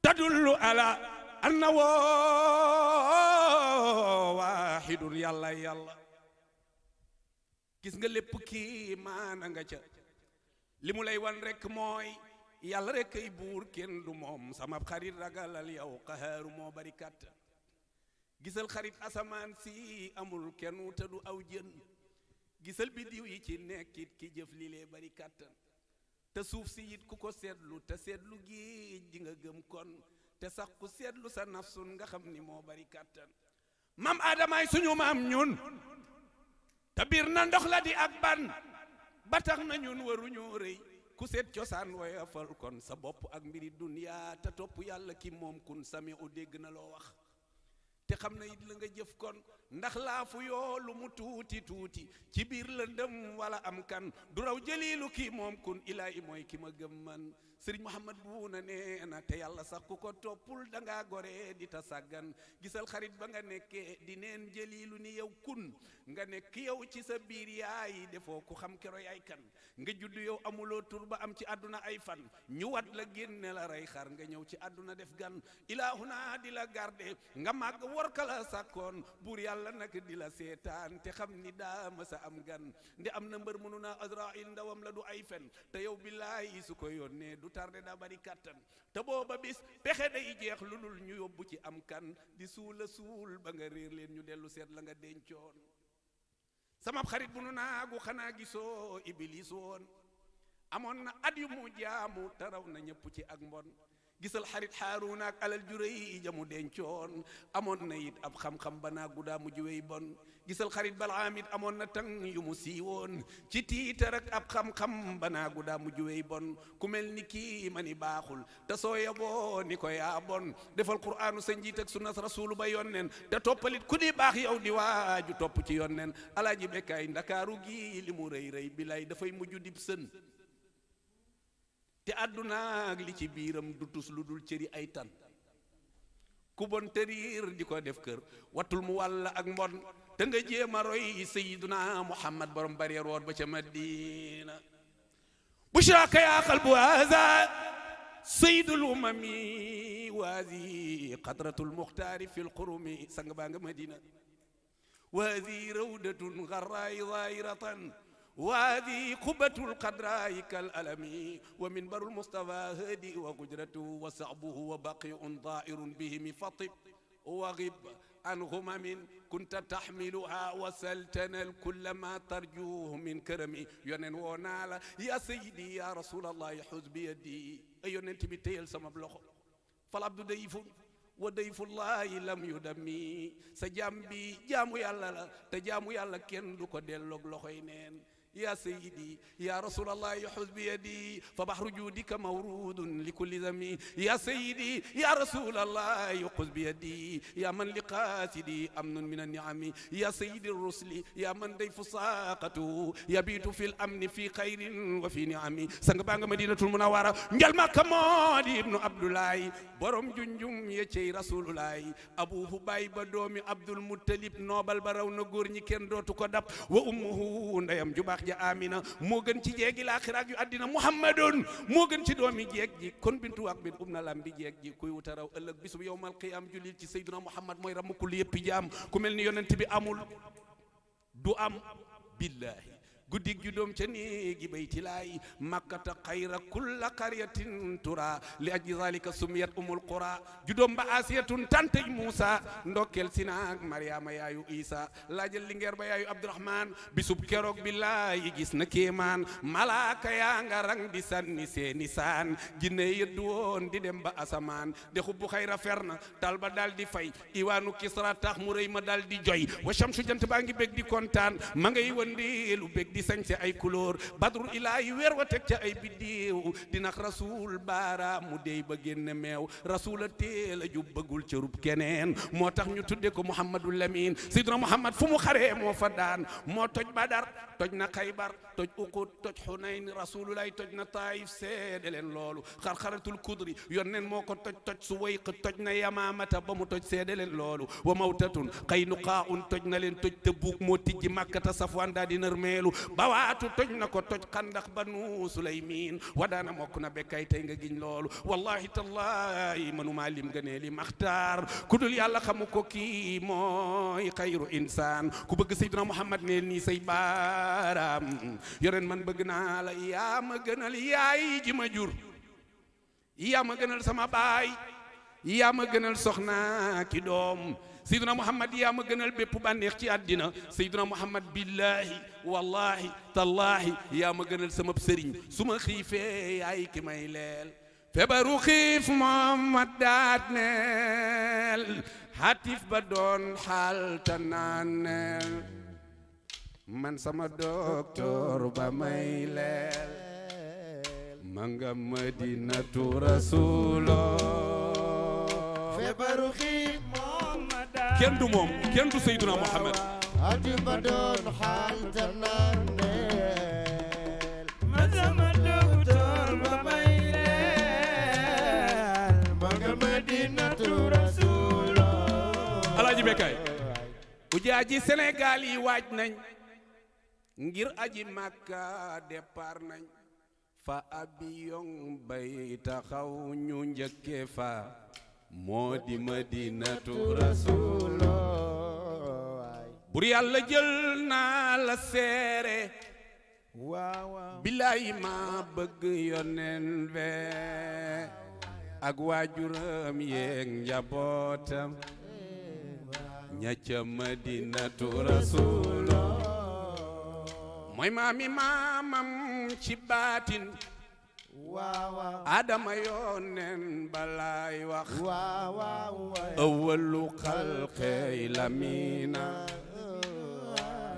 تدل على أنه واحد يلا يلا gis nga lépp kii maana nga ca li mu lay wan rek mooy yàlla rek ay buur kenn du moom sama xarit ragalal yow qaharu moo bari kàttan gisal xarit asamaan si amul kenn te du aw jën gisal biddiw yi ci nekkit ki jëf li lee bari kàttan te suuf si it ku ko seetlu te seetlu géej di nga gëm kon te sax ku seetlu sa nafsun nga xam ni moo bari kàttan maam aadamaay suñu maam ñun te biir na ndox la di ak ban ba tax na ñun waruñoo rëy ku seet cosaan woyofal kon sa bopp ak mbiri duniya te topp yàlla ki moom kun sami u dégg na loo wax te xam na it la nga jëf kon ndax laafu yoo lu mu tuuti tuuti ci biir lëndëm wala am kan du raw jëliilu kii moom kun ilaahi mooy ki ma gëm man sëriñ Muhammad buuna nee na te yàlla sax ku ko toppul dangaa gore di ta sàggan gisal xarit ba nga nekkee di neen jëliilu ni yow kun nga nekk yow ci sa biir yaay defoo ku xam kero yaay kan nga judd yow amuloo tur ba am ci àdduna ay fan ñu wat la génne la rey xar nga ñëw ci àdduna def gan ilaahuna di la garde nga màgg workala sàkkoon buur yàlla nag di la seetaan te xam ni daa ma sa am gan ndi am na mbër mënu naa Azraïl ndawam la du ay fen te yow billaahi su ko yónnee du tarde daa bari kàttan te booba bis pexe day jeex lu dul ñu yóbbu ci am kan di suula suul ba nga réer leen ñu dellu seet la nga dencoon sama xarit bu nu naagu xanaa gisoo iblis woon amoon na at yu mu jaamu taraw na ñëpp ci ak mbon gisal xarit Haaruna ak alal ju rëy jamu dencoon amoon na it ab xam-xam ba naa guddaa mujj wey bon gisal xarit Balaam it amoon na tang yu mu siiwoon ci tiitar ak ab xam-xam ba naa guddaa mujj wey bon ku mel ni kii ma ni baaxul te soo yaboo ni ko yaa bon defal quraanu sa njiit ak sunnas rasuulu ba yonneen te toppalit ku di baax yow di waaju topp ci yonneen alaaji Bekkaay ndakaaru gi li mu rëy rëy bilay dafay mujj dib sën te àdduna ak li ci biiram du tus lu dul cëri ay tan ku bon tëriir di ko def kër watul mu wàll ak mbon te nga jéem a roy Seydina Muhammad borom barier woor ba ca Madina bushraka yaa qalbu haza sayyidul umami wazi qadratul muxtaari fil qurumi sang baa nga Madina wazi rawdatun gharraay zaahiratan وهذه قبة القدراء كالألم ومنبر المصطفى هادي وغجرته وصعبه وبقي ضائر بهم فطب وغب عن غمم كنت تحملها وسلتنا الكل ما ترجوه من كرمي يونن ونالا يا سيدي يا رسول الله حز بيدي أيونن تبتيل سما بلخو فالعبد ضيف وضيف الله لم يدمي سجامبي جامو يالا تجامو يالا كن دوكو ديلوك لخوي نين يا سيدي يا رسول الله يحوز بيدي فبحر جودك مورود لكل ذمي يا سيدي يا رسول الله يحوز بيدي يا من لقاسدي أمن من النعم يا سيدي الرسل يا من ضيف ساقته يبيت في الأمن في خير وفي نعم سنغبانغ مدينة المنورة نجل مكمودي ابن عبد الله بروم جنجم يتي رسول الله أبوه باي بدومي عبد المطلب نوبل براو نغور ñi kenn dootu ko dab wa ummuhu ndayam ju baax ja Amina moo gën ci jeegi laaxiraak yu àddina Muhammadun moo gën ci doomi jeeg ji kon bintu ak bin na lam bi jeeg ji kuy wuta raw ëllëg bisu yowmal qiyaam julil ci Seydina Muhammad mooy ramu kulli yëpp jaam ku mel ni yonent bi amul du am billahi guddig judoom ca néegi baytilaay makkata xayra kulla qaryatin tura li ajli zalika sumiyat umul qura judoom ba asiyatun tantey Muusa ndokkel sinaak Mariama yaayu Isa laajal lingeer ba yaayu Abdurahman bisub keroog billahi gis na kéemaan malaaka yaa nga rang di sanni seeni saan jinne yeddu woon di dem ba asamaan de xubbu xayra ferna tal ba dal di fay iwaanu Kisra tax mu rëy ma dal di joy wa shamsu jant baa ngi bég di kontaan ma ngay wëndeelu bég di sañse ay couleur badru ilaahi weer wa teg ca ay biddiw dinax rasul baara mu dey ba génne meew rasul a teel a jub bëggul ca rub keneen moo tax ñu tudde ko Muhammadul Lamin Seydina Muhammad fu mu xaree moo fa daan moo toj Badar toj na Xaybar toj Uqud toj Xunayn rasulullah toj na Taayif seede leen loolu xarxaratul kudri yonneen moo ko toj Suwayq toj na Yamaamata ba mu toj seede leen loolu wa mawtatun Qaynuqaa'un toj na leen toj Tabuuk moo tijji Makkata Safwaan daa di nërmeelu Bawaatu toj na ko toj Xandax Banu Sulaymin wadaana mokk na bekkay tey nga giñ loolu wallahi tallahi manuma lim gënee li maxtaar ku dul yàlla xamu ko kii mooy xayru insaan ku bëgg Seydina Muhammad neel nii say baaraam yoreen man bëgg naa la yaa ma gënal yaay ji ma jur yaa ma gënal sama baay yaa ma gënal soxna ki doom Seydina Muhammad yaa ma gënal bépp bànneex ci àddina Seydina Muhammad billahi wallahi tallahi yaa ma gënal sama sëriñ su ma xiifee yaay ki may leel feebaru xiif moom ma daat neel xatif ba doon xaal ta naaneel man sama docteur ba may leel ma nga Madinatu Rasulo feebaru xiif moom ma daat kenn du moom kenn du Seydina Muhammad xatif ba doon xaal ta naaneel man sama docteur ba may Madinatu Rasulo alaaji Bekkaay ujaaji Sénégal yi waaj nañ ngir aji Makka départ nañ fa avion bay taxaw ñu njëkke fa moo di Madinatu Rasulo bur yàlla jël naa la seere waaw billaay ma bëgg yoneen be ak waajuram yeeg njabootam ña ca Madinatu Rasulo mooy maami maamam ci baatin Adama yoneen balaay wax awwalu xalqi lamina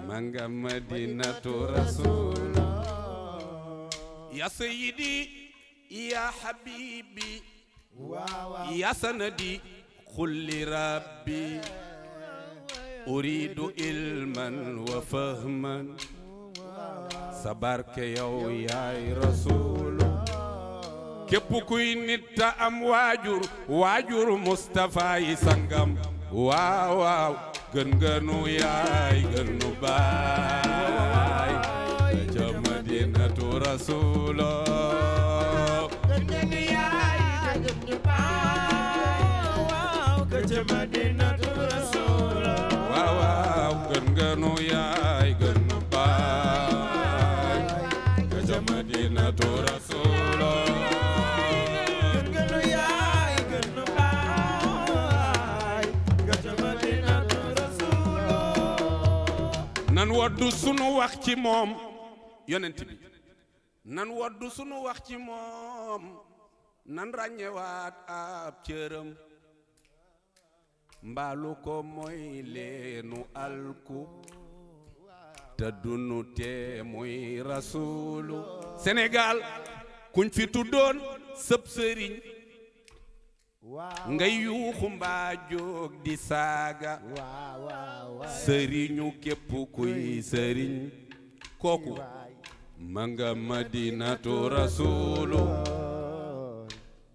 ma nga Madinatu Rasulo ya sayyidi ya habibi ya sanadi xulli rabbi uridu ilman wa fahman sa barke yow yaay rasulu képp kuy nit ta am waajur Mustafa yi sangam waaw waaw gën gënu yaay gënu baay ca Madinatu Rasulo Madinatu Rasulo waaw waaw gën gënu yaay gën baay ka ca Madinatu Rasulo gën gënu yaay gën baay ka ca Madinatu Rasulo nan woddu sunu wax ci moom yonent bi nan woddu sunu wax ci moom nan ràññewaat ab cëram mbaalu ko mooy leenu alku te dunu te muy rasulu Sénégal kuñ fi tuddoon sëb sëriñ ngay yuuxu mbaa jóg di saaga sëriñu képp kuy sëriñ kooku ma nga Madinatu Rasulu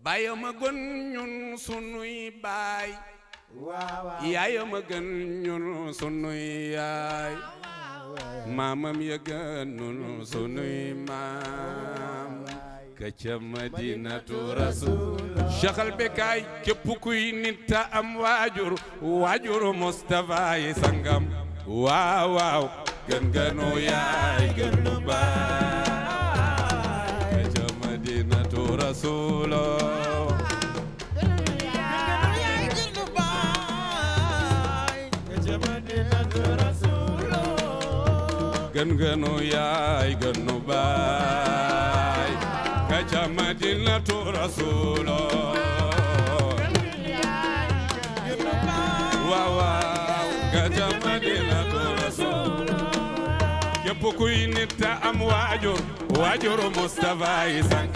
bàyyi ma gën ñun sunuy baay yaay ma gën ñun sunuy yaay maamam ya gën ñun sunuy maam ka ca Madinatu Rasul Cheikh Bekkaay képp kuy nit ta am waajur Mustafa yi sangam waaw waaw gën gënu yaay gën lu baay ka ca Madinatu Rasul gën gënu yaay gën nu baay ka ca Madinatu Rasulo waaw waaw ka ca Madinatu Rasulo képp kuy nit ta am waajur Mustafa yi sang